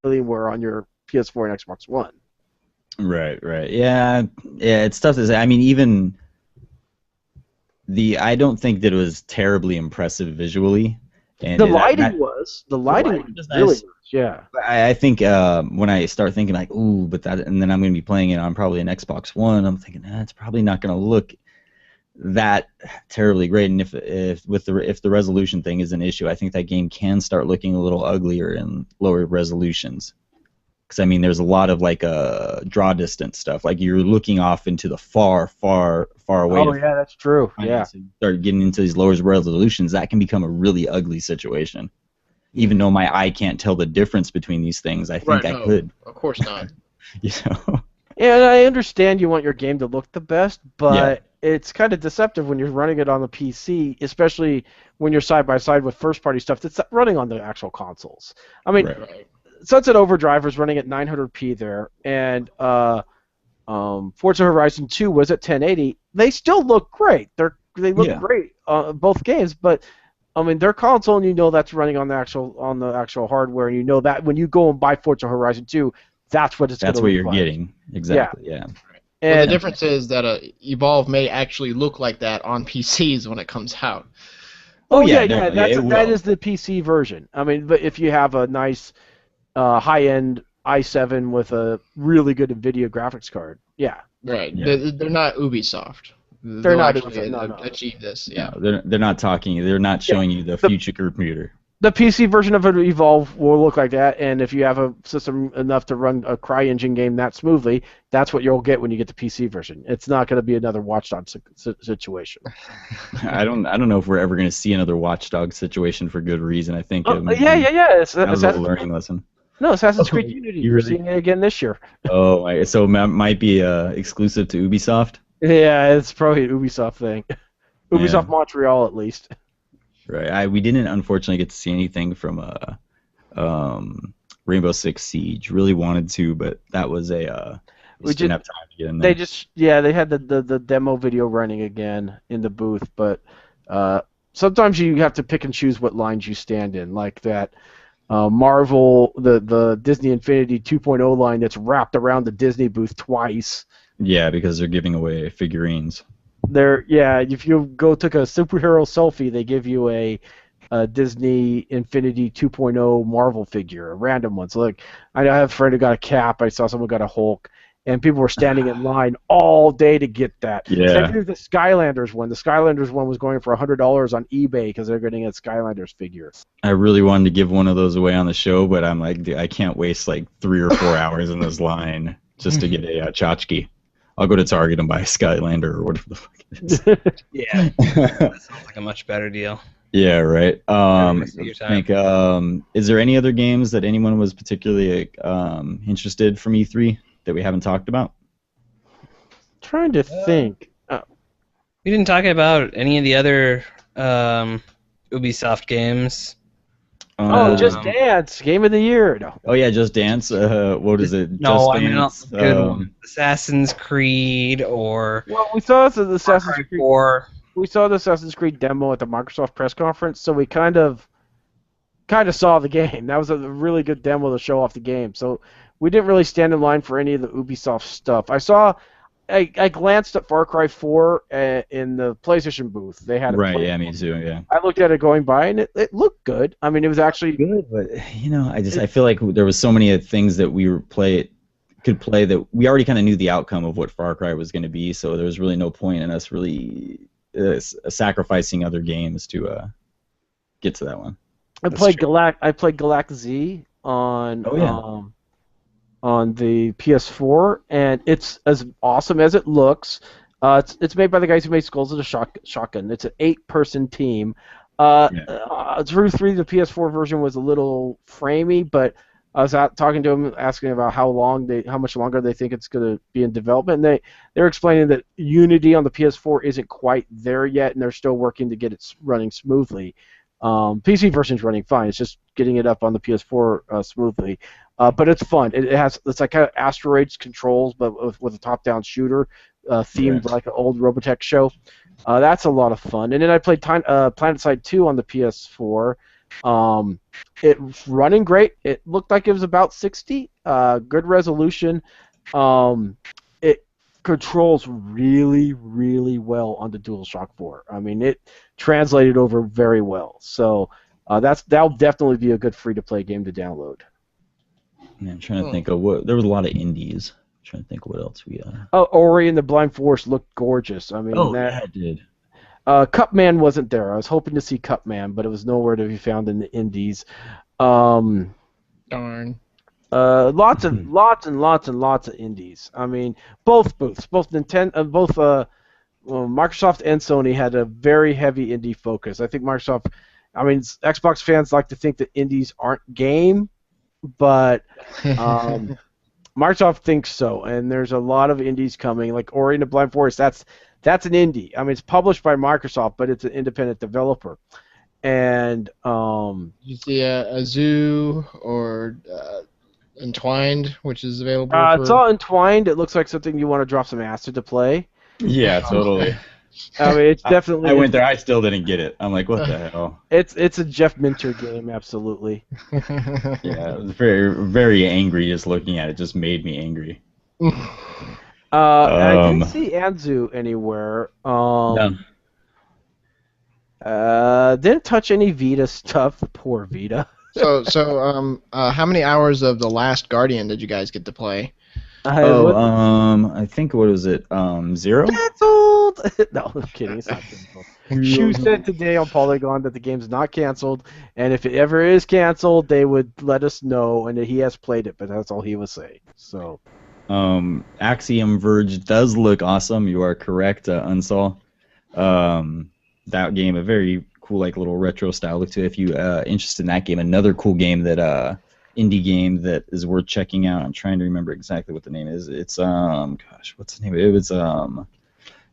were on your PS4 and Xbox One. Right, right. Yeah, yeah. It's tough to say. I mean, even I don't think that it was terribly impressive visually, and The that lighting that was the the lighting was lighting was really nice. nice. Yeah. I think when I start thinking like, ooh, but that, and then I'm going to be playing it on probably an Xbox One, I'm thinking, it's probably not going to look that terribly great. And if the resolution thing is an issue, I think that game can start looking a little uglier in lower resolutions. Because I mean, there's a lot of like draw distance stuff. Like you're looking off into the far, far, far away Oh to yeah, that's true. find. Yeah. So you start getting into these lower resolutions, that can become a really ugly situation. Even though my eye can't tell the difference between these things, I think Right, I no, could. of course not. You know? And I understand you want your game to look the best, Yeah. but it's kind of deceptive when you're running it on the PC, especially when you're side by side with first party stuff that's running on the actual consoles. I mean, Right. Right. Sunset Overdrive was running at 900p there, and Forza Horizon 2 was at 1080. They still look great. They look Yeah. great both games, but I mean they're console, and you know that's running on the actual hardware, and you know that when you go and buy Forza Horizon 2, that's what it's going That's to what look you're like. getting. Exactly. Yeah. Well, the And difference is that Evolve may actually look like that on PCs when it comes out. Oh yeah, yeah, no, yeah, it that will. is the PC version. I mean, but if you have a nice high-end i7 with a really good NVIDIA graphics card, yeah, Right. Yeah. They're not Ubisoft. they're They'll not actually no. achieve this. No, Yeah. they're not talking. They're not Yeah. showing you the The future computer. the PC version of Evolve will look like that, and if you have a system enough to run a CryEngine game that smoothly, that's what you'll get when you get the PC version. It's not going to be another Watch Dogs situation. I don't know if we're ever going to see another Watch Dogs situation for good reason. I think it might Yeah, be It's that was a Assassin's learning lesson. No, Assassin's Creed Oh, Unity. you We're really? seeing it again this year. Oh, so it might be exclusive to Ubisoft. Yeah, it's probably an Ubisoft thing. Yeah, Ubisoft Montreal, at least. right. We didn't unfortunately get to see anything from Rainbow Six Siege. Really wanted to, but that was We just didn't just have time to get in there. they had the demo video running again in the booth, but sometimes you have to pick and choose what lines you stand in, like that Marvel, the Disney Infinity 2.0 line that's wrapped around the Disney booth twice. Yeah, because they're giving away figurines. If you took a superhero selfie, they give you a Disney Infinity 2.0 Marvel figure, a random one. So like, I have a friend who got a Cap. I saw someone got a Hulk, and people were standing in line all day to get that. Yeah. Same thing with the Skylanders one. The Skylanders one was going for $100 on eBay because they're getting a Skylanders figure. I really wanted to give one of those away on the show, but I'm like, dude, I can't waste like 3 or 4 hours in this line just to get a tchotchke. I'll go to Target and buy a Skylander or whatever the fuck it is. Yeah, that sounds like a much better deal. Yeah, right. waste of your I time. think, is there any other games that anyone was particularly interested from E3 that we haven't talked about? Trying to think. We didn't talk about any of the other Ubisoft games. Just Um, Dance, Game of the Year. No. Oh yeah, Just Dance. What is it? No, Just I mean Dance. good one. Assassin's Creed or Well, we saw the Far Assassin's Cry Creed. 4. We saw the Assassin's Creed demo at the Microsoft press conference, so we kind of saw the game. That was a really good demo to show off the game. So we didn't really stand in line for any of the Ubisoft stuff. I glanced at Far Cry 4 in the PlayStation booth. They had it Right. playing. Yeah, me too. Yeah. I looked at it going by, and it looked good. I mean, it was actually Good, but I feel like there was so many things that we could play that we already kind of knew the outcome of what Far Cry was going to be. So there was really no point in us really sacrificing other games to get to that one. I played Galact Z Oh, yeah. on the PS4, and it's as awesome as it looks. It's made by the guys who made Skulls of the Shotgun. It's an 8-person team. Through 3, the PS4 version was a little framey, but I was out talking to them, asking about how much longer they think it's going to be in development. And they're explaining that Unity on the PS4 isn't quite there yet, and they're still working to get it running smoothly. PC version's running fine. It's just getting it up on the PS4 smoothly. But it's fun. It's like kind of asteroids controls, but with a top-down shooter themed like an old Robotech show. That's a lot of fun. And then I played PlanetSide 2 on the PS4. It's running great. It looked like it was about 60. Good resolution. It controls really, really well on the DualShock 4. I mean, it translated over very well. So that'll definitely be a good free-to-play game to download. Yeah, I'm trying to think of what. There was a lot of indies. I'm trying to think of what else we. Oh, Ori and the Blind Forest looked gorgeous. I mean, yeah, it did. Cupman wasn't there. I was hoping to see Cupman, but it was nowhere to be found in the indies. Darn. Lots and lots of indies. I mean, both booths, both Microsoft and Sony had a very heavy indie focus. I think Microsoft, I mean, Xbox fans like to think that indies aren't game, but Microsoft thinks so, and there's a lot of indies coming, like Ori and the Blind Forest. That's an indie. I mean, it's published by Microsoft, but it's an independent developer. And you see a Zoo or Entwined, which is available. It's all Entwined. It looks like something you want to drop some acid to play. Yeah, totally. I mean, it's definitely. I went there. I still didn't get it. I'm like, what the hell? It's a Jeff Minter game, absolutely. Yeah, I was very, very angry just looking at it. Just made me angry. I didn't see Anzu anywhere. No. Didn't touch any Vita stuff. Poor Vita. So, how many hours of The Last Guardian did you guys get to play? I think what was it? 0? Canceled. No, I'm kidding. It's not canceled. Shu said today on Polygon that the game's not canceled, and if it ever is canceled, they would let us know, and that he has played it, but that's all he was saying. So. Axiom Verge does look awesome. You are correct, Unsol. That game, a very cool, like little retro style look to it. If you interested in that game, another cool game that indie game that is worth checking out. I'm trying to remember exactly what the name is. It's gosh, what's the name of it? It was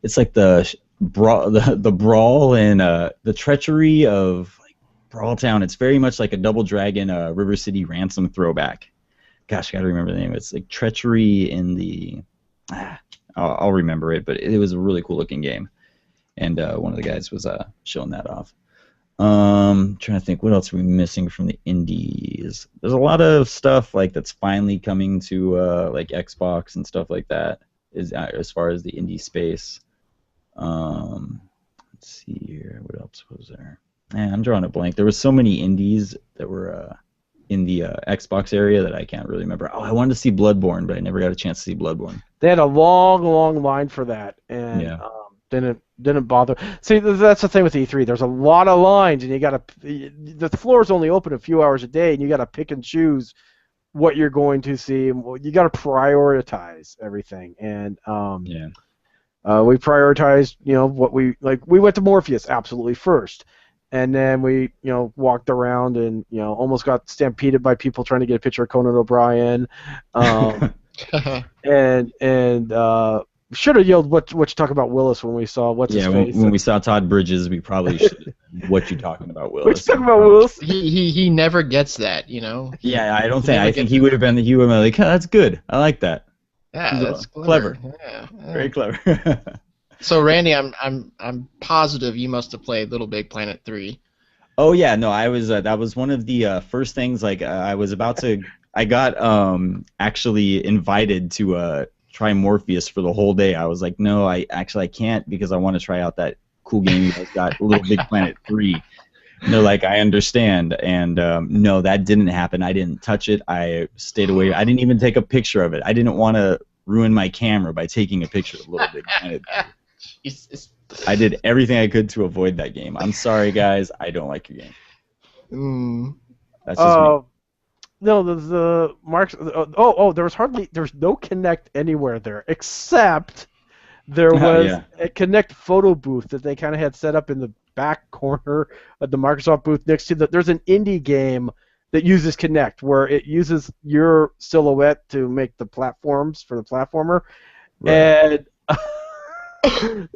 it's like the brawl and the treachery of like Brawl Town. It's very much like a Double Dragon River City Ransom throwback. Gosh, I gotta remember the name. It's like Treachery in the. I'll remember it, but it was a really cool looking game, and one of the guys was showing that off. Trying to think, what else are we missing from the indies? There's a lot of stuff like that's finally coming to like Xbox and stuff like that. Is as far as the indie space. Let's see here, what else was there? I'm drawing a blank. There was so many indies that were. In the Xbox area that I can't really remember. Oh, I wanted to see Bloodborne, but I never got a chance to see Bloodborne. They had a long line for that, and didn't bother. See, that's the thing with E3. There's a lot of lines, and the floor's only open a few hours a day, and you gotta pick and choose what you're going to see. You gotta prioritize everything, and we prioritized, what we like. We went to Morpheus absolutely first. And then we, walked around and, almost got stampeded by people trying to get a picture of Conan O'Brien. And should have yelled what you talk about Willis when we saw what's his face. When we saw Todd Bridges, we probably should. What you talking about, Willis? What you talking about, Willis? He never gets that, Yeah, I don't think. I think he would have been like, oh, that's good. I like that. Yeah, that's clever. Yeah. Very clever. So Randy, I'm positive you must have played Little Big Planet 3. Oh yeah, no, I was. That was one of the first things. Like I was about to. I got actually invited to try Morpheus for the whole day. I was like, no, I can't because I want to try out that cool game you guys got, Little Big Planet 3. And they're like, I understand, and no, that didn't happen. I didn't touch it. I stayed away. I didn't even take a picture of it. I didn't want to ruin my camera by taking a picture of Little Big Planet 3. I did everything I could to avoid that game. I'm sorry, guys. I don't like your game. That's just me. No, the marks. There was no Kinect anywhere there except there was a Kinect photo booth that they kind of had set up in the back corner of the Microsoft booth next to there's an indie game that uses Kinect where it uses your silhouette to make the platforms for the platformer, and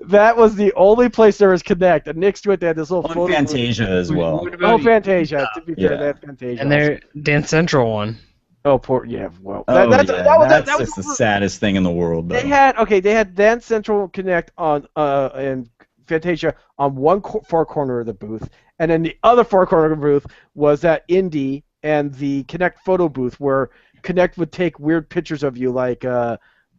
that was the only place there was Kinect, and next to it they had this little photo Fantasia as well. Fantasia. To be fair, they had Fantasia. And their Dance Central one. Oh, poor well. That's just the saddest thing in the world. Though. They had Dance Central Connect on and Fantasia on one far corner of the booth, and then the other far corner of the booth was that Indie and the Kinect photo booth where Kinect would take weird pictures of you, like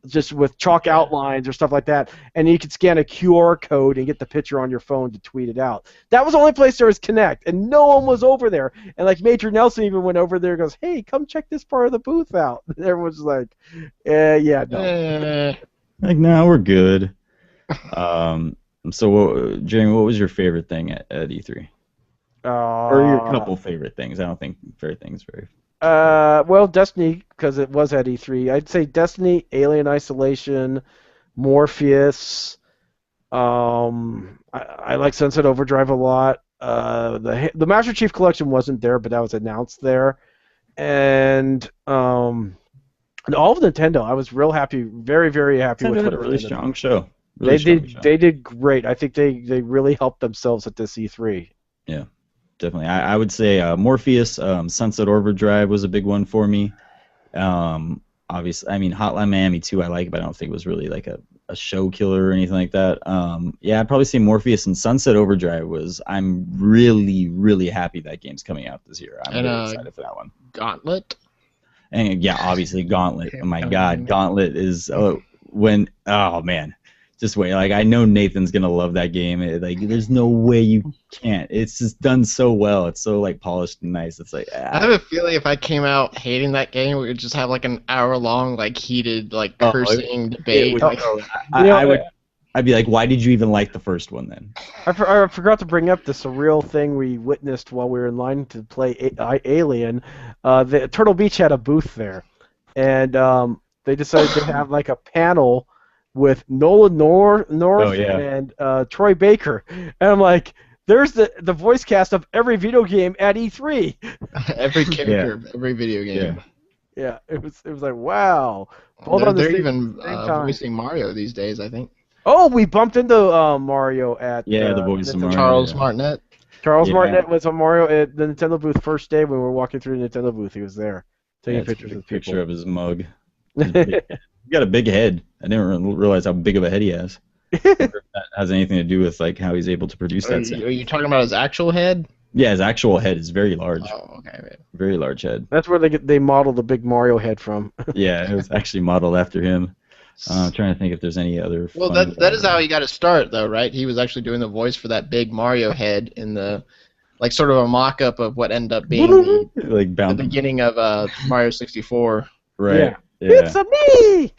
just with chalk outlines or stuff like that, and you could scan a QR code and get the picture on your phone to tweet it out. That was the only place there was Kinect, and no one was over there. And like Major Nelson even went over there and goes, "Hey, come check this part of the booth out." And everyone's like, "Yeah, no." Like, no, we're good. So, Jeremy, what was your favorite thing at E3? Or your couple favorite things? I don't think favorite things very. Well, Destiny, because it was at E3. I'd say Destiny, Alien Isolation, Morpheus. I like Sunset Overdrive a lot. The Master Chief Collection wasn't there, but that was announced there. And all of Nintendo, I was real happy, very, very happy with. Nintendo had a really strong show. They did great. I think they really helped themselves at this E3. Yeah. Definitely. I would say Morpheus, Sunset Overdrive was a big one for me. Obviously, I mean, Hotline Miami 2 I like, but I don't think it was really like a show killer or anything like that. Yeah, I'd probably say Morpheus and Sunset Overdrive I'm really, really happy that game's coming out this year. I'm really excited for that one. Gauntlet? And yeah, obviously Gauntlet. Oh my God, Gauntlet is oh man. Just wait, like I know Nathan's gonna love that game. Like, there's no way you can't. It's just done so well. It's so like polished and nice. It's like I have a feeling if I came out hating that game, we would just have like an hour-long, like heated, like cursing debate. I'd be like, why did you even like the first one then? I forgot to bring up the surreal thing we witnessed while we were in line to play Alien. The Turtle Beach had a booth there, and they decided to have like a panel with Nolan North and Troy Baker, and I'm like, there's the voice cast of every video game at E3. Every character, every video game. Yeah, it was like, wow. They're even voicing Mario these days, I think. Oh, we bumped into Mario at the voice of Mario. Charles Martinet. Charles Martinet was on Mario at the Nintendo booth first day when we were walking through the Nintendo booth. He was there taking pictures with people. Picture of his mug. He's got a big head. I didn't realize how big of a head he has. I wonder if that has anything to do with like how he's able to produce that. Are you talking about his actual head? Yeah, his actual head is very large. Oh, okay. Very large head. That's where they modeled the big Mario head from. Yeah, it was actually modeled after him. I'm trying to think if there's any other. Well, that is how he got his start, though, right? He was actually doing the voice for that big Mario head in the, like, sort of a mock-up of what ended up being the beginning of Mario 64. Right. Yeah. It's a me.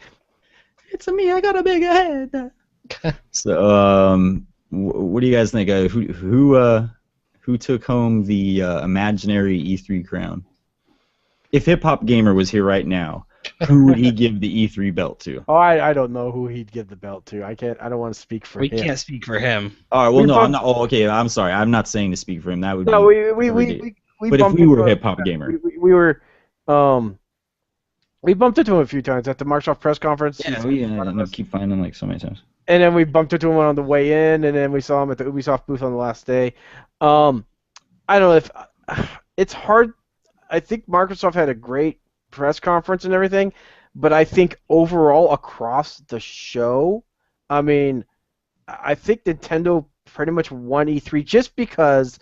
It's a me. I got a big head. So, what do you guys think? Who took home the imaginary E3 crown? If Hip Hop Gamer was here right now, who would he give the E3 belt to? Oh, I don't know who he'd give the belt to. I don't want to speak for him. We can't speak for him. All right. Well, no, I'm not. Oh, okay. I'm sorry. I'm not saying to speak for him. That would. No, be But if we were Hip Hop Gamer, we were. We bumped into him a few times at the Microsoft press conference. Yeah, we keep finding him like so many times. And then we bumped into him on the way in, and then we saw him at the Ubisoft booth on the last day. I don't know if it's hard. I think Microsoft had a great press conference and everything, but I think overall across the show, I mean, I think Nintendo pretty much won E3 just because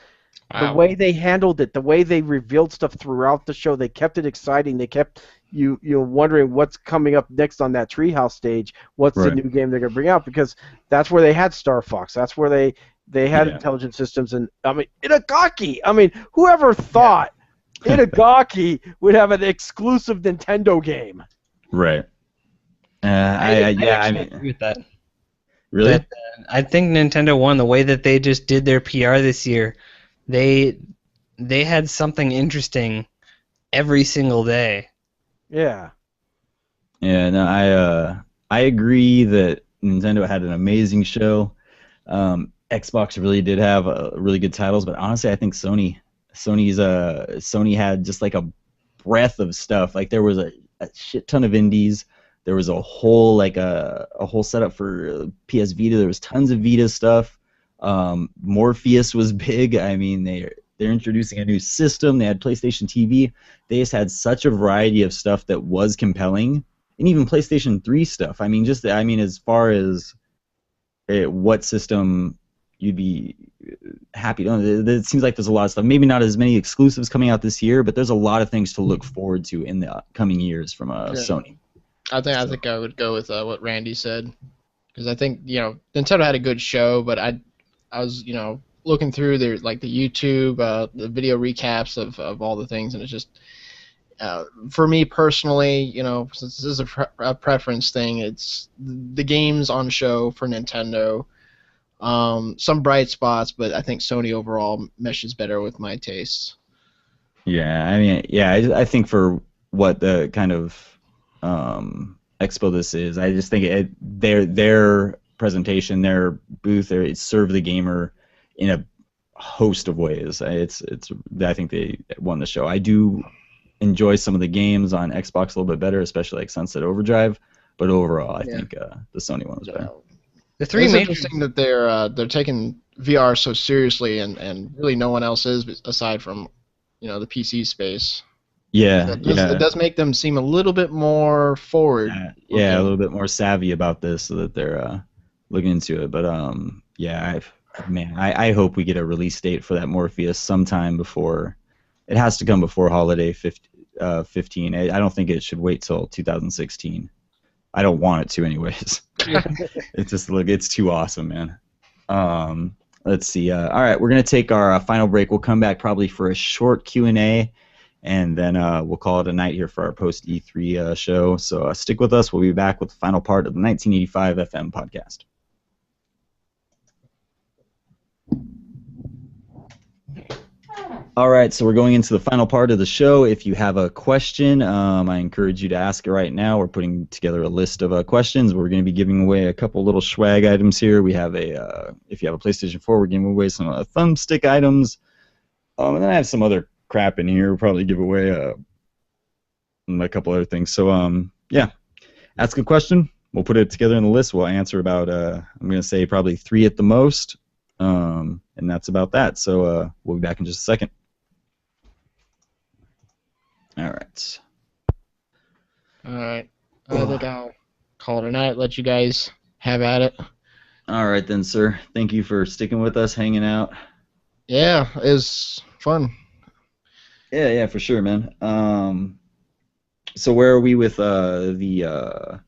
the way they handled it, the way they revealed stuff throughout the show, they kept it exciting. They kept you wondering what's coming up next on that Treehouse stage. What's the new game they're going to bring out? Because that's where they had Star Fox. That's where they had intelligent systems. And I mean, Itagaki. I mean, whoever thought Itagaki would have an exclusive Nintendo game? Right. I agree with that. Really? But, I think Nintendo won the way that they just did their PR this year. They had something interesting every single day. Yeah. Yeah, no, I agree that Nintendo had an amazing show. Xbox really did have really good titles, but honestly, I think Sony had just like a breadth of stuff. Like there was a shit ton of indies. There was a whole setup for PS Vita. There was tons of Vita stuff. Morpheus was big. I mean, they're introducing a new system. They had PlayStation TV. They just had such a variety of stuff that was compelling, and even PlayStation 3 stuff. I mean, as far as what system you'd be happy. It seems like there's a lot of stuff. Maybe not as many exclusives coming out this year, but there's a lot of things to look forward to in the coming years from Sony. I think I would go with what Randy said, because I think Nintendo had a good show, but I was looking through their the YouTube the video recaps of all the things, and it's just for me personally, since this is a preference thing, it's the games on show for Nintendo. Some bright spots, but I think Sony overall meshes better with my tastes. Yeah, I mean, I think for what the kind of expo this is, I just think their presentation, their booth, it served the gamer in a host of ways. I think they won the show. I do enjoy some of the games on Xbox a little bit better, especially like Sunset Overdrive, but overall, I think the Sony one was better. The three major interesting that they're taking VR so seriously, and really no one else is aside from the PC space. Yeah, it does make them seem a little bit more forward. Yeah, a little bit more savvy about this, so that they're looking into it. But I hope we get a release date for that Morpheus sometime before. It has to come before holiday 15. I don't think it should wait till 2016. I don't want it to, anyways. It's too awesome, man. Let's see. All right, we're gonna take our final break. We'll come back probably for a short Q&A, and then we'll call it a night here for our post E3 show. So stick with us. We'll be back with the final part of the 1985 FM podcast. All right, so we're going into the final part of the show. If you have a question, I encourage you to ask it right now. We're putting together a list of questions. We're going to be giving away a couple little swag items here. We have if you have a PlayStation 4, we're giving away some thumbstick items. And then I have some other crap in here. We'll probably give away a couple other things. So, ask a question. We'll put it together in the list. We'll answer about, I'm going to say probably 3 at the most. And that's about that. So we'll be back in just a second. All right. I think I'll call it a night. Let you guys have at it. All right then, sir. Thank you for sticking with us, hanging out. Yeah, it was fun. Yeah, for sure, man. So where are we with the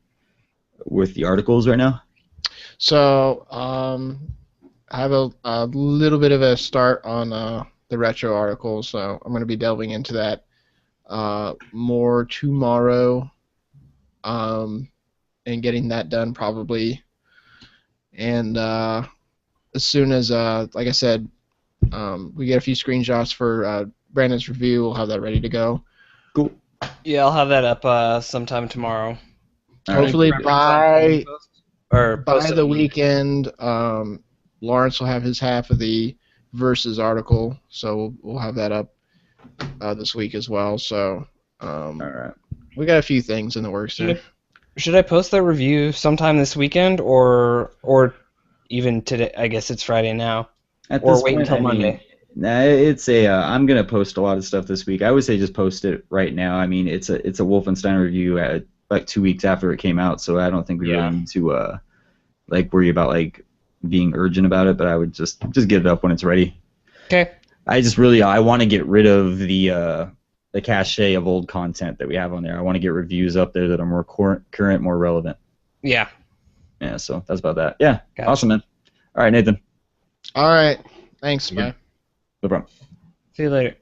articles right now? So I have a little bit of a start on the retro article, so I'm going to be delving into that more tomorrow, and getting that done probably. And as soon as, like I said, we get a few screenshots for Brandon's review, we'll have that ready to go. Cool. Yeah, I'll have that up sometime tomorrow. Hopefully by the weekend, Lawrence will have his half of the Versus article, so we'll have that up this week as well. So all right, we got a few things in the works there. Should I post that review sometime this weekend, or even today? I guess it's Friday now. Or wait until Monday. Nah, it's I'm gonna post a lot of stuff this week. I would say just post it right now. I mean, it's a Wolfenstein review at like 2 weeks after it came out, so I don't think we really need to worry about being urgent about it. But I would just get it up when it's ready. Okay. I want to get rid of the cache of old content that we have on there. I want to get reviews up there that are more current, more relevant. Yeah. Yeah. So that's about that. Yeah. Gotcha. Awesome, man. All right, Nathan. All right. Thanks, man. No problem. See you later.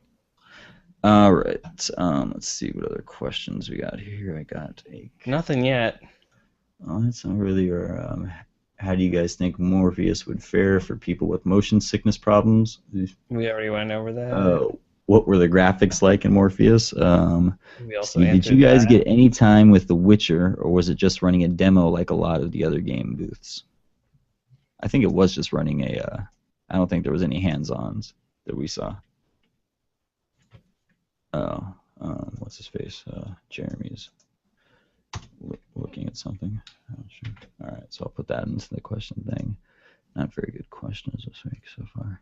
All right. Let's see what other questions we got here. I got nothing yet. Oh, that's not really. How do you guys think Morpheus would fare for people with motion sickness problems? We already went over that. What were the graphics like in Morpheus? We also did you guys get any time with The Witcher, or was it just running a demo like a lot of the other game booths? I think it was just running a. I don't think there was any hands-ons that we saw. What's his face? Jeremy's looking at something. I'm not sure. All right, so I'll put that into the question thing. Not very good questions this week so far.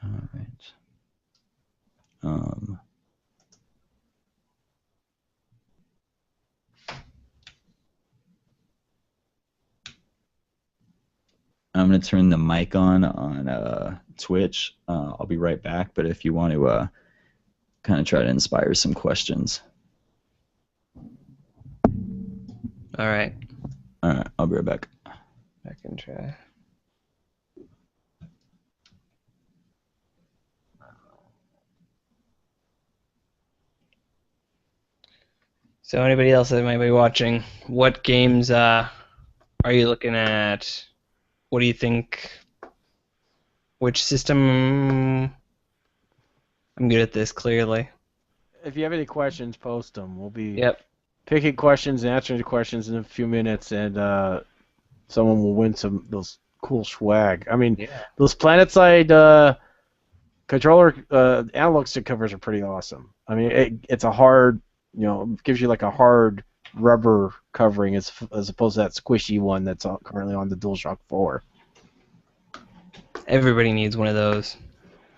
All right. I'm gonna turn the mic on Twitch. I'll be right back. But if you want to kind of try to inspire some questions. All right. All right, I'll be right back. I can try. So anybody else that might be watching, what games are you looking at? What do you think? Which system? I'm good at this, clearly. If you have any questions, post them. We'll be Yep. picking questions and answering the questions in a few minutes, and someone will win some those cool swag. I mean, Yeah. those PlanetSide controller analog stick covers are pretty awesome. I mean, it's a hard, it gives you like a hard rubber covering as opposed to that squishy one that's currently on the DualShock 4. Everybody needs one of those,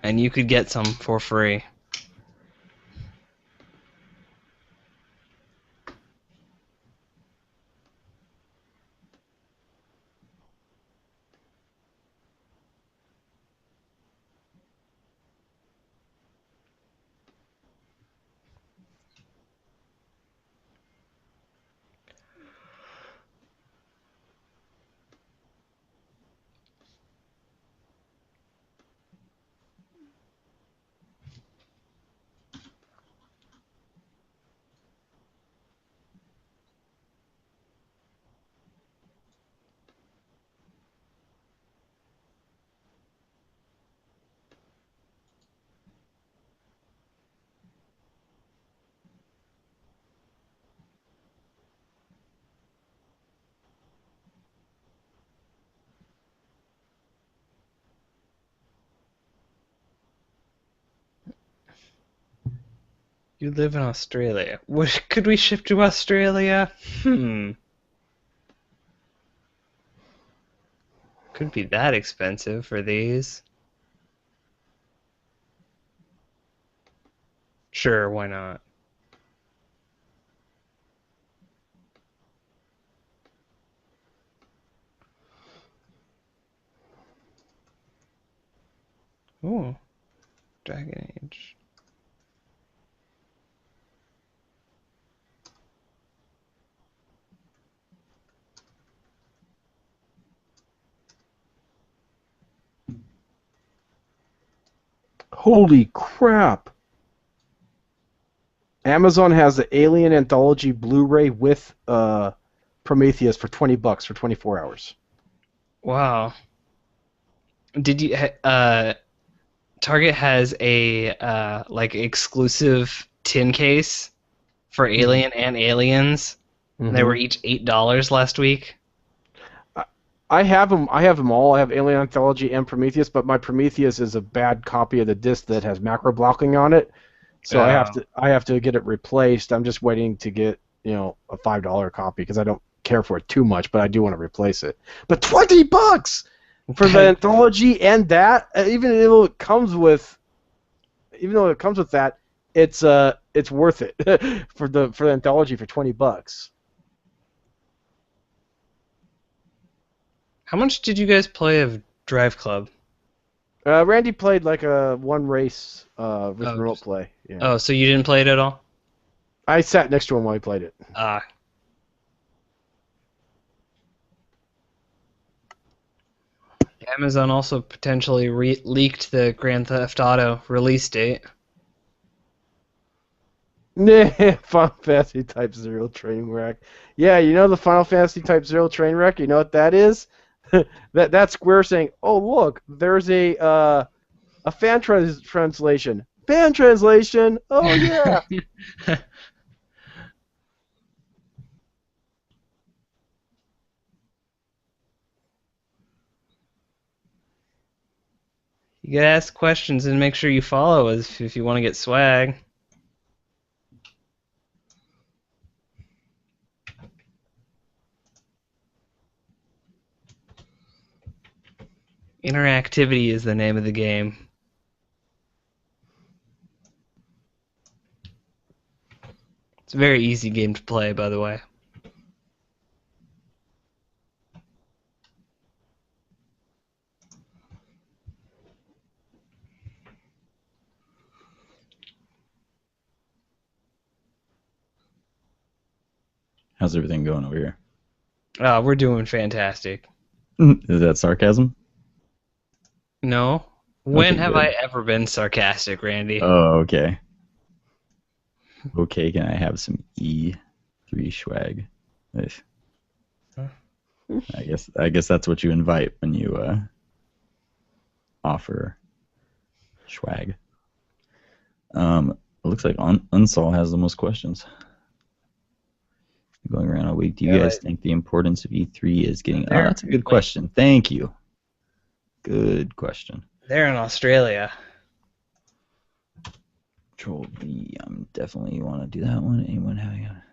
and you could get some for free. You live in Australia. What could we ship to Australia? Could be that expensive for these. Sure, why not? Ooh, Dragon Age. Holy crap! Amazon has the Alien Anthology Blu-ray with Prometheus for $20 for 24 hours. Wow. Did you Target has a like exclusive tin case for Alien and Aliens. Mm-hmm. They were each $8 last week. I have them. I have them all. I have Alien Anthology and Prometheus, but my Prometheus is a bad copy of the disc that has macro blocking on it, so I have to get it replaced. I'm just waiting to get a $5 copy because I don't care for it too much, but I do want to replace it. But $20 for the anthology and that, even though it comes with that, it's worth it for the anthology for $20. How much did you guys play of Drive Club? Randy played like a one race with remote play. Yeah. Oh, so you didn't play it at all? I sat next to him while he played it. Amazon also potentially leaked the Grand Theft Auto release date. Nah, Final Fantasy Type Zero train wreck. Yeah, the Final Fantasy Type Zero train wreck. You know what that is? That's Square saying, "Oh look, there's a fan translation. Fan translation. Oh yeah." You gotta ask questions and make sure you follow us if you want to get swag. Interactivity is the name of the game. It's a very easy game to play, by the way. How's everything going over here? We're doing fantastic. Is that sarcasm? No. When Okay, have good. I ever been sarcastic, Randy? Oh, okay. Okay, can I have some E3 swag? Nice. Huh? I guess that's what you invite when you offer swag. It looks like Unsol has the most questions. Going around all week. Do you guys think the importance of E3 is getting? Oh, that's a good question. Thank you. Good question. They're in Australia. Control V. I'm definitely want to do that one. Anyone having a?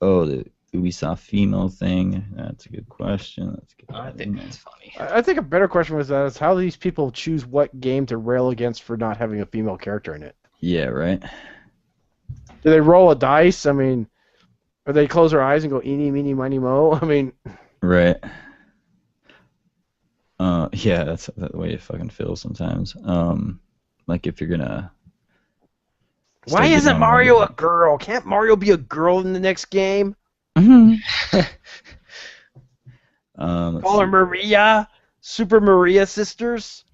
Oh, the Ubisoft female thing. That's a good question. That's a good. I think that's funny. I think a better question was that is how these people choose what game to rail against for not having a female character in it. Yeah, right. Do they roll a dice? I mean, or they close their eyes and go eeny, meeny, miny, mo? I mean, Right. Yeah, that's the way it fucking feels sometimes. Like if you're gonna. why start isn't getting on Mario one a girl? Can't Mario be a girl in the next game? of let's Call her see. Maria? Super Maria Sisters?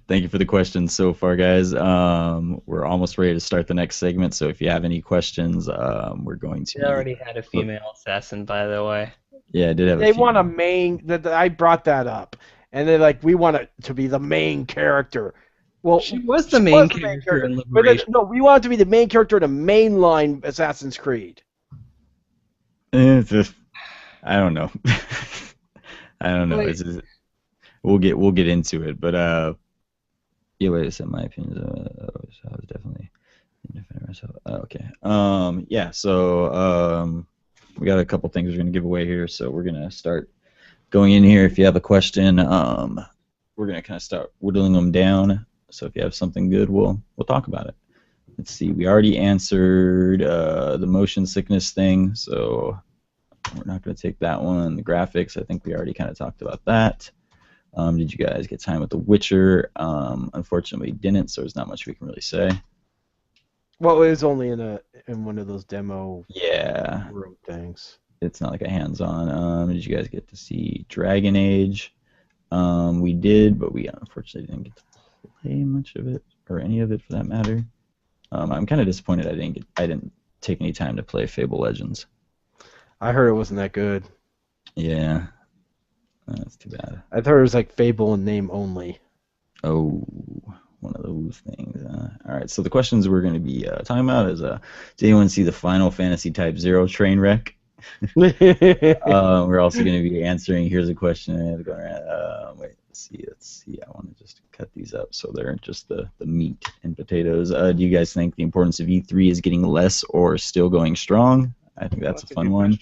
Thank you for the questions so far, guys. We're almost ready to start the next segment, so if you have any questions, we're going to. They already had a female assassin, by the way. Yeah, I did have. They a few. want a main. I brought that up. And they're like, we want it to be the main character. Well, She was the main character in But Liberation. no, we want it to be the main character in a mainline Assassin's Creed. It's just, I don't know. I don't know. Wait. It's just, we'll get into it, but yeah. Wait a second. My opinion is I was definitely defending myself. Okay. Yeah. So we got a couple things we're gonna give away here, so we're gonna start going in here. If you have a question, we're gonna kind of start whittling them down. So if you have something good, we'll talk about it. Let's see. We already answered the motion sickness thing, so we're not going to take that one. The graphics, I think we already kind of talked about that. Did you guys get time with The Witcher? Unfortunately, we didn't, so there's not much we can really say. Well, it was only in one of those demo Yeah, room things. it's not like a hands-on. Did you guys get to see Dragon Age? We did, but we unfortunately didn't get to play much of it, or any of it for that matter. I'm kind of disappointed I didn't take any time to play Fable Legends. I heard it wasn't that good. Yeah, that's too bad. I thought it was like Fable in name only. Oh, one of those things. All right, so the questions we're going to be talking about is, did anyone see the Final Fantasy Type 0 train wreck? We're also going to be answering, here's a question. I have to go around. Wait, let's see. I want to just cut these up so they're just the meat and potatoes. Do you guys think the importance of E3 is getting less or still going strong? I think that's a fun one.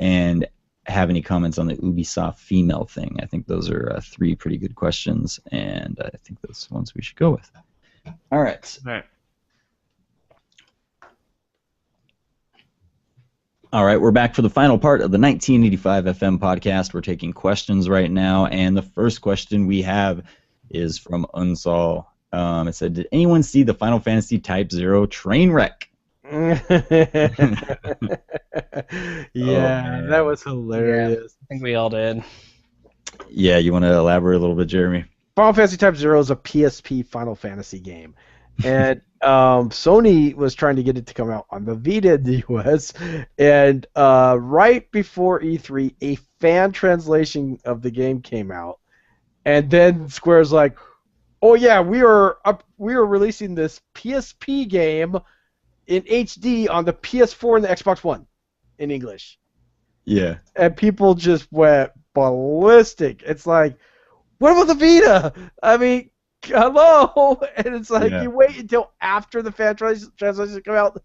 And have any comments on the Ubisoft female thing? I think those are three pretty good questions, and I think those ones we should go with. All right. All right, we're back for the final part of the 1985 FM podcast. We're taking questions right now, and the first question we have is from Unsol. It said, did anyone see the Final Fantasy Type 0 train wreck? Yeah, that was hilarious. I think we all did. Yeah, you want to elaborate a little bit, Jeremy? Final Fantasy Type 0 is a PSP Final Fantasy game. And Sony was trying to get it to come out on the Vita in the US. And right before E3, a fan translation of the game came out. And then Square's like, oh yeah, we are releasing this PSP game in HD on the PS4 and the Xbox One in English. Yeah. And people just went ballistic. It's like, what about the Vita? I mean, hello? And it's like, you wait until after the fan translation come out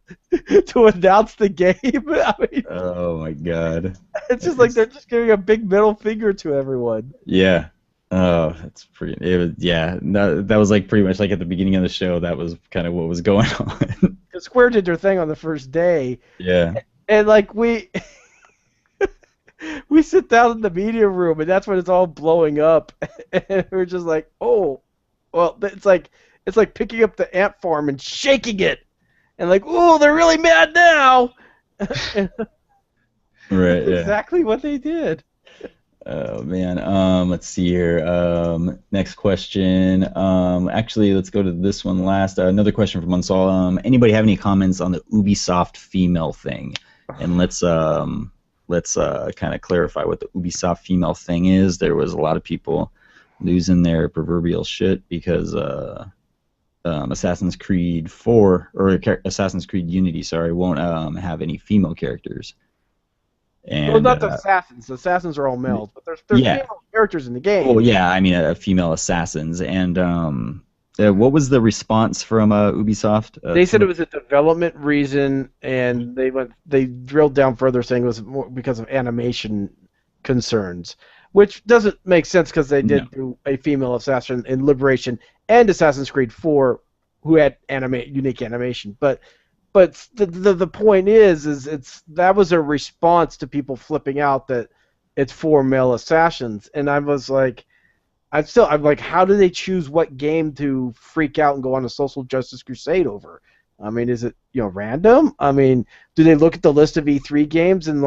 to announce the game. I mean, oh my god. It's just like they're just giving a big middle finger to everyone. Yeah. Oh, that's pretty. It was, yeah. That was like pretty much like at the beginning of the show. That was kind of what was going on. Square did their thing on the first day. Yeah. And like we sit down in the media room, and that's when it's all blowing up. And we're just like, oh, well, it's like picking up the ant farm and shaking it, and like, oh, they're really mad now. Right. Yeah. Exactly what they did. Oh man. Let's see here. Next question. Actually, let's go to this one last. Another question from Unsol. Anybody have any comments on the Ubisoft female thing? And let's kind of clarify what the Ubisoft female thing is. There was a lot of people losing their proverbial shit because Assassin's Creed 4 or Assassin's Creed Unity, sorry, won't have any female characters. And, well, not the assassins. The assassins are all males, but there's female characters in the game. Well, yeah, I mean, female assassins. And what was the response from Ubisoft? They said it was a development reason, and they drilled down further, saying it was more because of animation concerns, which doesn't make sense because they did do a female assassin in Liberation and Assassin's Creed 4, who had unique animation, but the point is that was a response to people flipping out that it's 4 male assassins, and I was like, I'm like, how do they choose what game to freak out and go on a social justice crusade over? I mean, is it random? I mean, do they look at the list of E3 games and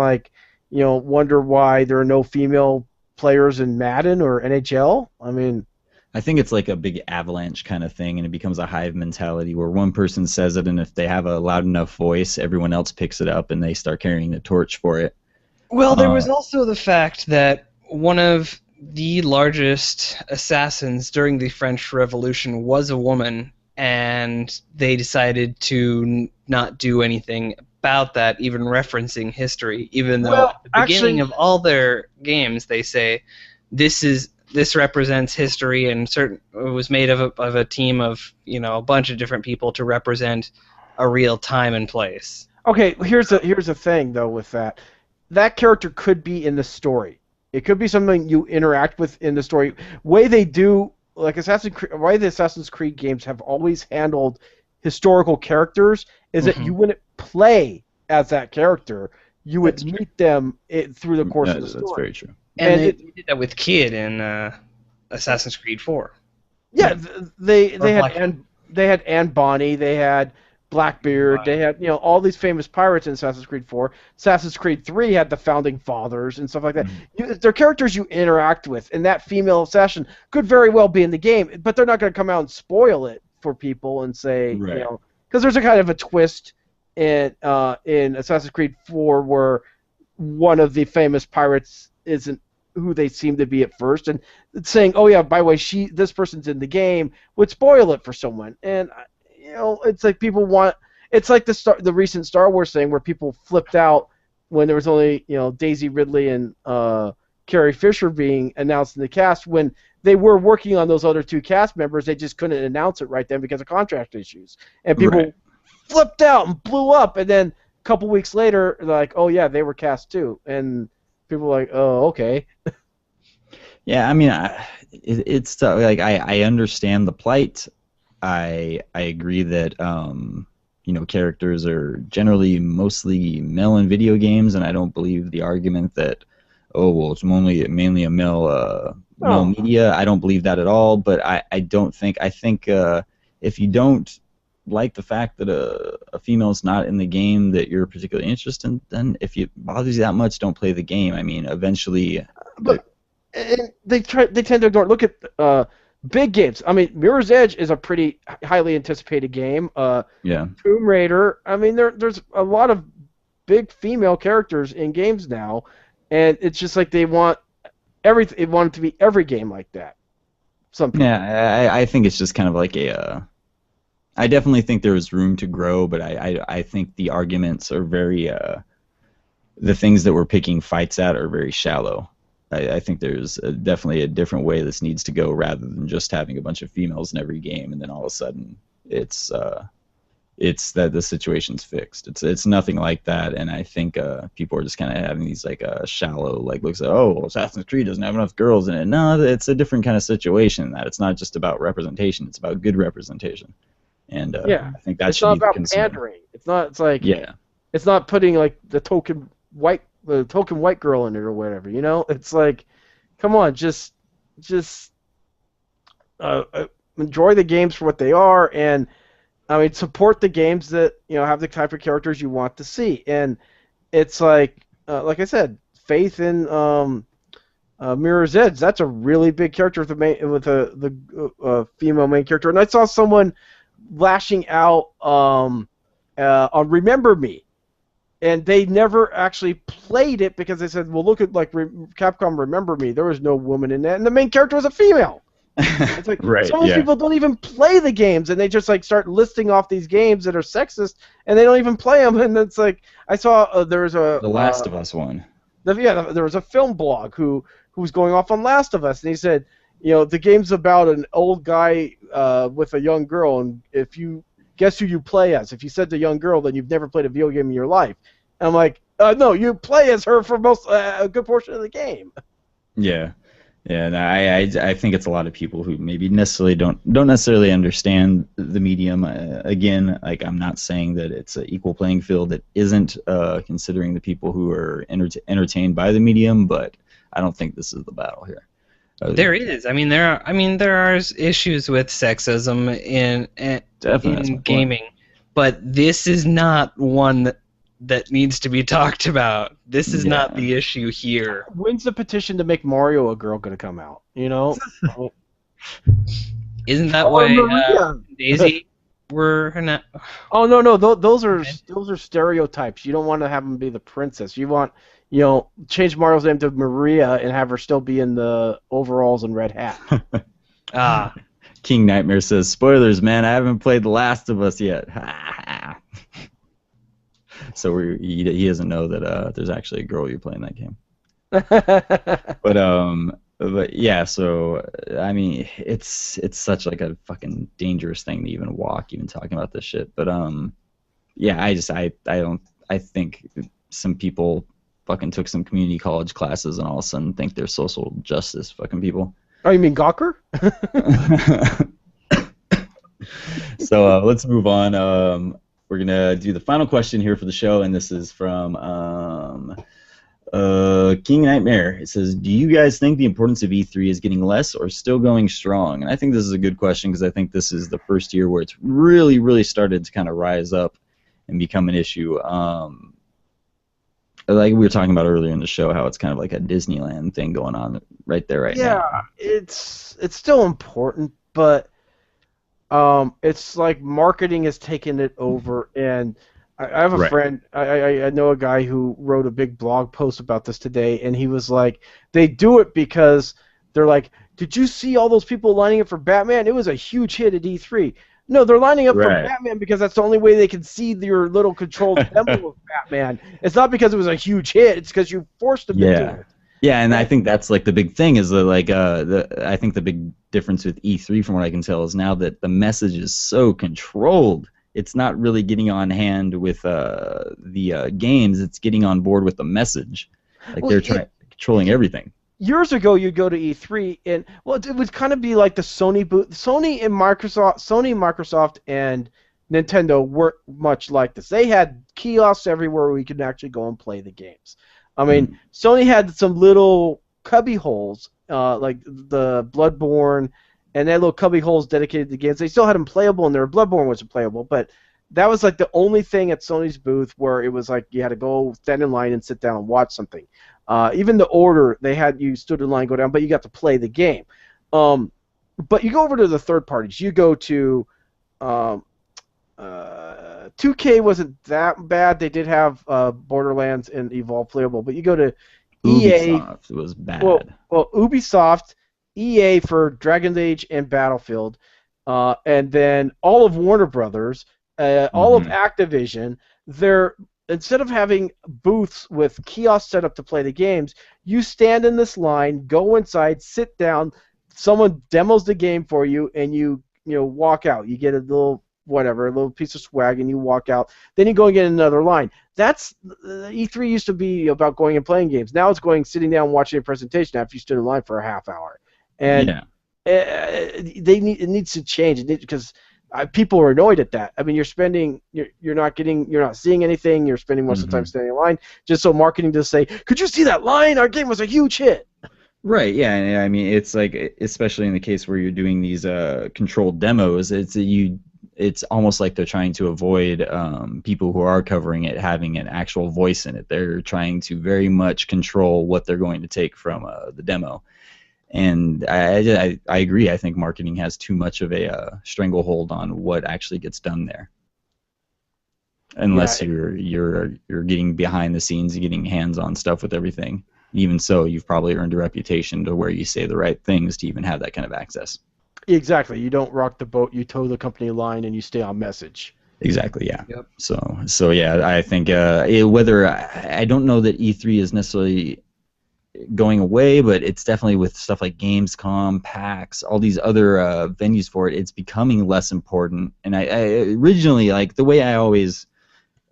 wonder why there are no female players in Madden or NHL? I mean, I think it's like a big avalanche kind of thing, and it becomes a hive mentality where one person says it, and if they have a loud enough voice, everyone else picks it up, and they start carrying the torch for it. Well, there was also the fact that one of the largest assassins during the French Revolution was a woman, and they decided to not do anything about that, even referencing history, even though at the beginning of all their games they say this represents history, and it was made of a team of a bunch of different people to represent a real time and place. Okay, here's the thing though with that. That character could be in the story. It could be something you interact with in the story. Way they do, like why the Assassin's Creed games have always handled historical characters is that you wouldn't play as that character. You would meet them through the course of the story. That's very true. And they did that with Kid in Assassin's Creed 4. Yeah, they had Anne Bonny, they had Blackbeard, they had all these famous pirates in Assassin's Creed 4. Assassin's Creed 3 had the founding fathers and stuff like that. They're characters you interact with, and that female assassin could very well be in the game, but they're not going to come out and spoil it for people and say because there's a kind of a twist in Assassin's Creed 4 where one of the famous pirates isn't who they seem to be at first, and saying, "Oh yeah, by the way, this person's in the game," would spoil it for someone. And it's like people want. It's like the recent Star Wars thing where people flipped out when there was only Daisy Ridley and Carrie Fisher being announced in the cast when they were working on those other 2 cast members. They just couldn't announce it right then because of contract issues, and people flipped out and blew up. And then a couple weeks later, they're like, "Oh yeah, they were cast too," and people are like, "Oh, okay." Yeah, I mean, it's like I understand the plight. I agree that characters are generally mostly male in video games, and I don't believe the argument that it's mainly a male media. I don't believe that at all. But I think if you don't like the fact that a female is not in the game that you're particularly interested in, then if it bothers you that much, don't play the game. I mean, eventually. And they tend to ignore. Look at big games. I mean, Mirror's Edge is a pretty highly anticipated game. Tomb Raider. I mean, there's a lot of big female characters in games now, and it's just like they want everything. They want it to be every game like that. I think it's just kind of like I definitely think there is room to grow, but I think the arguments are very. The things that we're picking fights at are very shallow. I think there's definitely a different way this needs to go rather than just having a bunch of females in every game and then all of a sudden it's that the situation's fixed. It's nothing like that, and I think people are just kind of having these shallow looks at Assassin's Creed doesn't have enough girls in it. No, it's a different kind of situation. That it's not just about representation; it's about good representation. And I think that should be the concern. It's not about pandering. It's not putting the token white girl in it or whatever. It's like, come on, just enjoy the games for what they are, and I mean support the games that have the type of characters you want to see. And it's like I said, Faith in Mirror's Edge. That's a really big character with the female main character. And I saw someone lashing out on Remember Me, and they never actually played it because they said, well, look at Capcom Remember Me. There was no woman in that, and the main character was a female. It's like Right, some of these yeah. people don't even play the games, and they just like start listing off these games that are sexist, and they don't even play them. And it's like I saw there was a The Last of Us one. there was a film blog who was going off on Last of Us, and he said, the game's about an old guy with a young girl, and if you guess who you play as, if you said the young girl, then you've never played a video game in your life. And I'm like, no, you play as her for a good portion of the game. Yeah. Yeah, and I think it's a lot of people who maybe necessarily don't necessarily understand the medium. Again, like I'm not saying that it's an equal playing field. That isn't considering the people who are entertained by the medium, but I don't think this is the battle here. There is. I mean, there are issues with sexism in gaming, but this is not one that needs to be talked about. This is not the issue here. When's the petition to make Mario a girl going to come out? Isn't that why Daisy were not? Oh no, those are stereotypes. You don't want to have them be the princess. You want change Mario's name to Maria and have her still be in the overalls and red hat. King Nightmare says, spoilers, man, I haven't played The Last of Us yet. So he doesn't know that there's actually a girl you play in that game. But yeah, so I mean, it's such like a fucking dangerous thing to even talking about this shit. But yeah, I think some people fucking took some community college classes and all of a sudden think they're social justice fucking people. Oh, you mean Gawker? So let's move on. We're going to do the final question here for the show, and this is from King Nightmare. It says, do you guys think the importance of E3 is getting less or still going strong? And I think this is a good question because I think this is the first year where it's really, really started to kind of rise up and become an issue. Like we were talking about earlier in the show, how it's kind of like a Disneyland thing going on right there now. Yeah, it's still important, but it's like marketing has taken it over, and I have a friend, I know a guy who wrote a big blog post about this today, and he was like, they do it because they're like, did you see all those people lining up for Batman? It was a huge hit at E3. No, they're lining up for Batman because that's the only way they can see your little controlled demo of Batman. It's not because it was a huge hit, it's because you forced them to do it. Yeah, and I think that's like the big thing is that I think the big difference with E3 from what I can tell is now that the message is so controlled. It's not really getting on hand with the games. It's getting on board with the message. Like they're controlling everything. Years ago, you'd go to E3, and it would kind of be like the Sony booth. Sony, Microsoft, and Nintendo weren't much like this. They had kiosks everywhere where you could actually go and play the games. I mean, Sony had some little cubby holes, like the Bloodborne, and they had little cubby holes dedicated to games. They still had them playable, and their Bloodborne wasn't playable, but that was like the only thing at Sony's booth where it was like you had to go stand in line and sit down and watch something. Even the order, you stood in line, go down, but you got to play the game. But you go over to the third parties. You go to 2K wasn't that bad. They did have Borderlands and Evolve playable, but you go to EA. Ubisoft was bad. Well, Ubisoft, EA for Dragon Age and Battlefield, and then all of Warner Brothers, all of Activision. Instead of having booths with kiosks set up to play the games, you stand in this line, go inside, sit down, someone demos the game for you, and you walk out. You get a little piece of swag, and you walk out. Then you go and get another line. That's E3 used to be about going and playing games. Now it's sitting down, watching a presentation after you stood in line for a half hour. And it needs to change because people are annoyed at that. I mean, you're not seeing anything. You're spending most of the time standing in line just so marketing to say, could you see that line? Our game was a huge hit. Right, yeah, and I mean, it's like, especially in the case where you're doing these controlled demos, it's almost like they're trying to avoid people who are covering it having an actual voice in it. They're trying to very much control what they're going to take from the demo. And I agree. I think marketing has too much of a stranglehold on what actually gets done there. Unless you're getting behind the scenes, and getting hands-on stuff with everything. Even so, you've probably earned a reputation to where you say the right things to even have that kind of access. Exactly. You don't rock the boat. You toe the company line, and you stay on message. Exactly. Yeah. Yep. So yeah, I think whether I don't know that E3 is necessarily going away, but it's definitely with stuff like Gamescom, PAX, all these other venues for it. It's becoming less important. And I originally, like, the way I always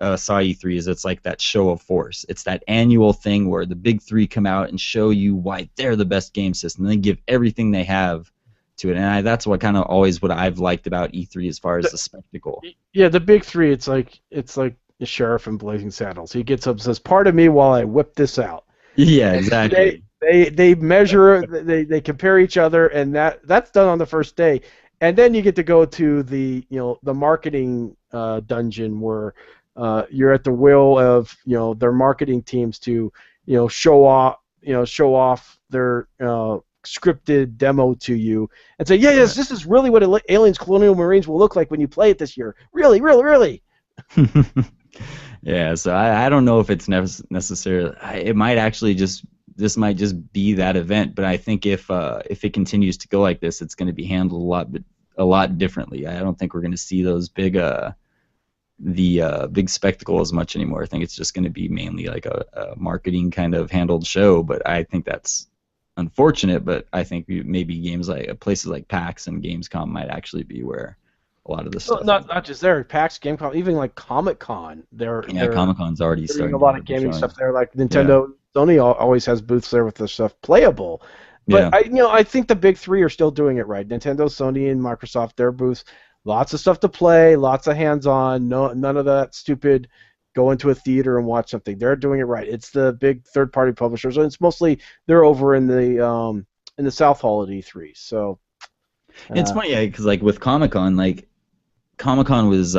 saw E3 is it's like that show of force. It's that annual thing where the big three come out and show you why they're the best game system. They give everything they have to it, and that's what kind of always what I've liked about E3 as far as the spectacle. Yeah, the big three. It's like the sheriff in Blazing Saddles. He gets up and says, "Pardon me while I whip this out." Yeah, exactly. They measure, they compare each other, and that's done on the first day. And then you get to go to the marketing dungeon where you're at the will of their marketing teams to show off their scripted demo to you and say, yes, this is really what Aliens Colonial Marines will look like when you play it this year. Really, really, really. Yeah, so I don't know if it's necessarily. It might actually this might just be that event, but I think if it continues to go like this, it's going to be handled a lot differently. I don't think we're going to see those big big spectacle as much anymore. I think it's just going to be mainly like a marketing kind of handled show, but I think that's unfortunate. But I think maybe games like places like PAX and Gamescom might actually be where a lot of this stuff. Not just there, PAX, Gamescom, even like Comic-Con. Comic-Con's already starting. A lot of gaming stuff there, like Nintendo, Sony always has booths there with the stuff playable. But I think the big three are still doing it right. Nintendo, Sony, and Microsoft, their booths, lots of stuff to play, lots of hands-on, none of that stupid go into a theater and watch something. They're doing it right. It's the big third-party publishers, and it's mostly they're over in the South Hall at E3. So it's funny, because like with Comic-Con, like Comic-Con was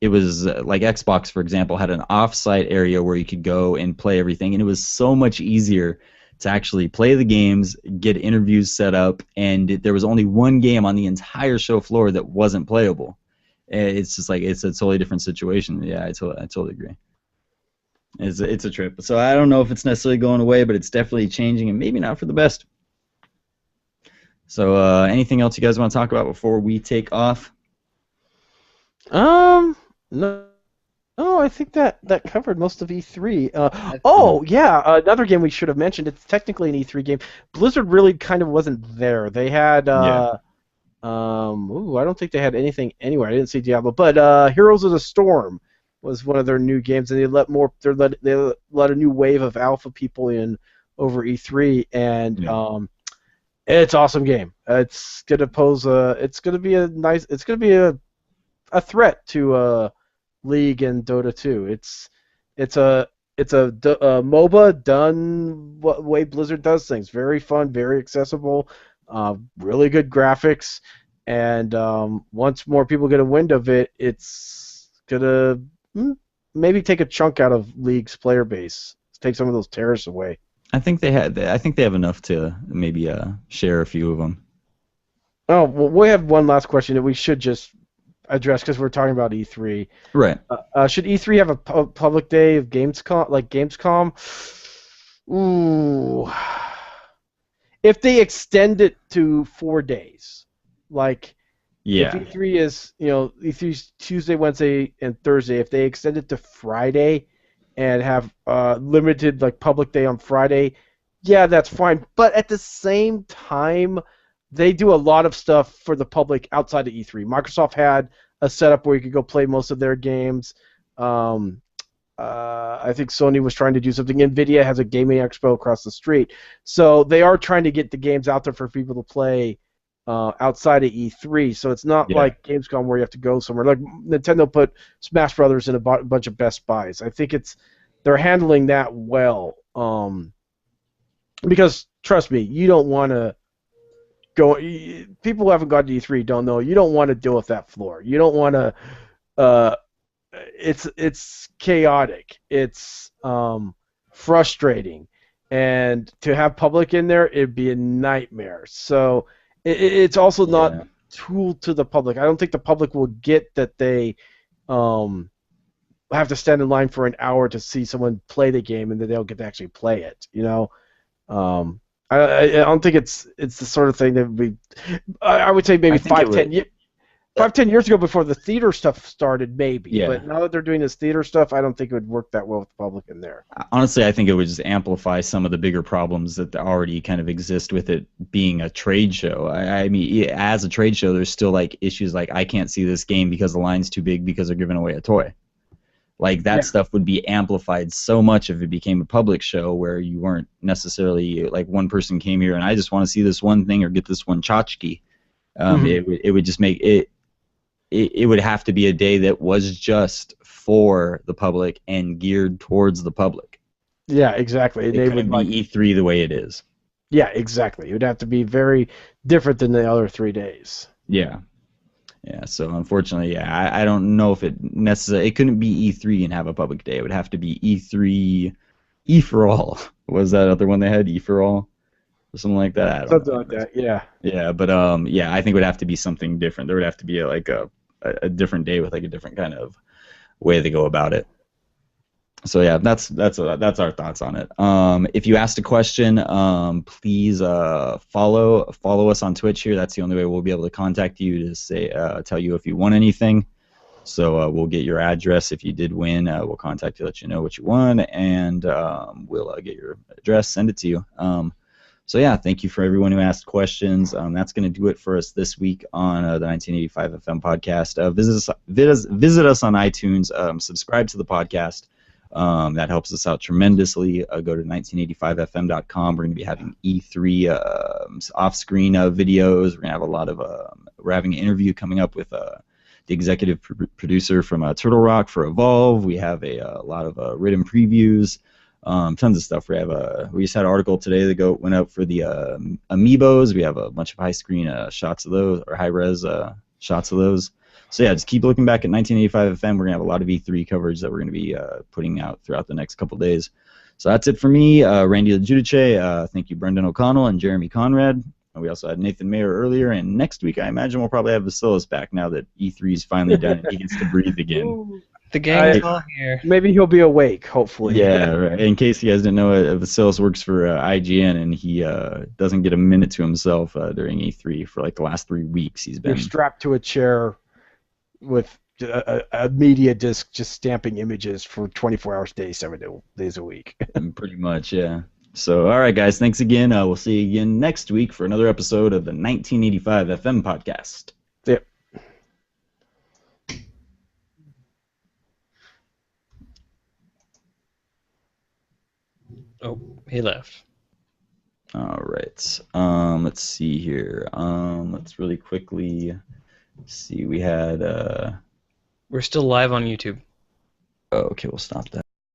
it was like Xbox, for example, had an off-site area where you could go and play everything, and it was so much easier to actually play the games, get interviews set up, and there was only one game on the entire show floor that wasn't playable. It's just like it's a totally different situation. Yeah, I totally agree. It's a trip. So I don't know if it's necessarily going away, but it's definitely changing, and maybe not for the best. So anything else you guys want to talk about before we take off? No, I think that covered most of E3. Another game we should have mentioned. It's technically an E3 game. Blizzard really kind of wasn't there. They had I don't think they had anything anywhere. I didn't see Diablo, but Heroes of the Storm was one of their new games, and they let a new wave of alpha people in over E3, and it's an awesome game. It's gonna be a threat to League and Dota 2. It's a MOBA done the way Blizzard does things. Very fun, very accessible, really good graphics, and once more people get a wind of it, it's gonna maybe take a chunk out of League's player base. Take some of those terrorists away. I think they have enough to maybe share a few of them. Oh, well, we have one last question that we should just address because we're talking about E3. Right. Should E3 have a public day of Gamescom, like Gamescom? Ooh. If they extend it to 4 days, like if E3 is, E3's Tuesday, Wednesday, and Thursday, if they extend it to Friday and have limited like public day on Friday, yeah, that's fine. But at the same time, they do a lot of stuff for the public outside of E3. Microsoft had a setup where you could go play most of their games. I think Sony was trying to do something. NVIDIA has a gaming expo across the street. So they are trying to get the games out there for people to play outside of E3. So it's not like Gamescom where you have to go somewhere. Like Nintendo put Smash Brothers in a bunch of Best Buys. I think they're handling that well. Because, trust me, you don't want to go. People who haven't gone to E3 don't know. You don't want to deal with that floor. You don't want to. It's chaotic. It's frustrating, and to have public in there, it'd be a nightmare. So it's also not tool to the public. I don't think the public will get that they have to stand in line for an hour to see someone play the game, and then they'll get to actually play it. I don't think it's the sort of thing that would be. I would say maybe 5-10 years ago, before the theater stuff started, maybe. Yeah. But now that they're doing this theater stuff, I don't think it would work that well with the public in there. Honestly, I think it would just amplify some of the bigger problems that already kind of exist with it being a trade show. I mean, as a trade show, there's still like issues like I can't see this game because the line's too big because they're giving away a toy. Like that stuff would be amplified so much if it became a public show where you weren't necessarily like one person came here and I just want to see this one thing or get this one tchotchke. It would just make it. It would have to be a day that was just for the public and geared towards the public. Yeah, exactly. It couldn't be E3 the way it is. Yeah, exactly. It would have to be very different than the other 3 days. Yeah. Yeah, so unfortunately, I don't know if it necessarily... It couldn't be E3 and have a public day. It would have to be E3... E for All. Was that other one they had? E for All? Or something like that? I don't Something know. like that, yeah. Yeah, but I think it would have to be something different. There would have to be a different day with like a different kind of way they go about it. So yeah, that's our thoughts on it. If you asked a question, please follow us on Twitch here. That's the only way we'll be able to contact you to say tell you if you won anything. So we'll get your address if you did win. We'll contact you, let you know what you won, and we'll get your address, send it to you. So yeah, thank you for everyone who asked questions. That's going to do it for us this week on the 1985 FM podcast. Visit us on iTunes. Subscribe to the podcast. That helps us out tremendously. Go to 1985fm.com. We're going to be having E3 off-screen videos. We're going to have a lot of. We're having an interview coming up with the executive producer from Turtle Rock for Evolve. We have a lot of written previews. Tons of stuff. We just had an article today that went out for the Amiibos. We have a bunch of high-screen shots of those, or high-res shots of those. So yeah, just keep looking back at 1985 FM. We're gonna have a lot of E3 coverage that we're gonna be putting out throughout the next couple days. So that's it for me, Randy Lejudice. Thank you, Brendan O'Connell and Jeremy Conrad. And we also had Nathan Mayer earlier, and next week I imagine we'll probably have Vasilis back now that E3 is finally done and he gets to breathe again. The gang's all here. Maybe he'll be awake, hopefully. Yeah, right. In case you guys didn't know, Vasilis works for IGN, and he doesn't get a minute to himself during E3 for like the last 3 weeks. He's been You're strapped to a chair with a media disc just stamping images for 24 hours a day, 7 days a week. Pretty much, yeah. So, all right, guys, thanks again. We'll see you again next week for another episode of the 1985 FM podcast. Yep. Oh, he left. All right. Let's see here. Let's really quickly see. We had. We're still live on YouTube. Oh, okay, we'll stop that.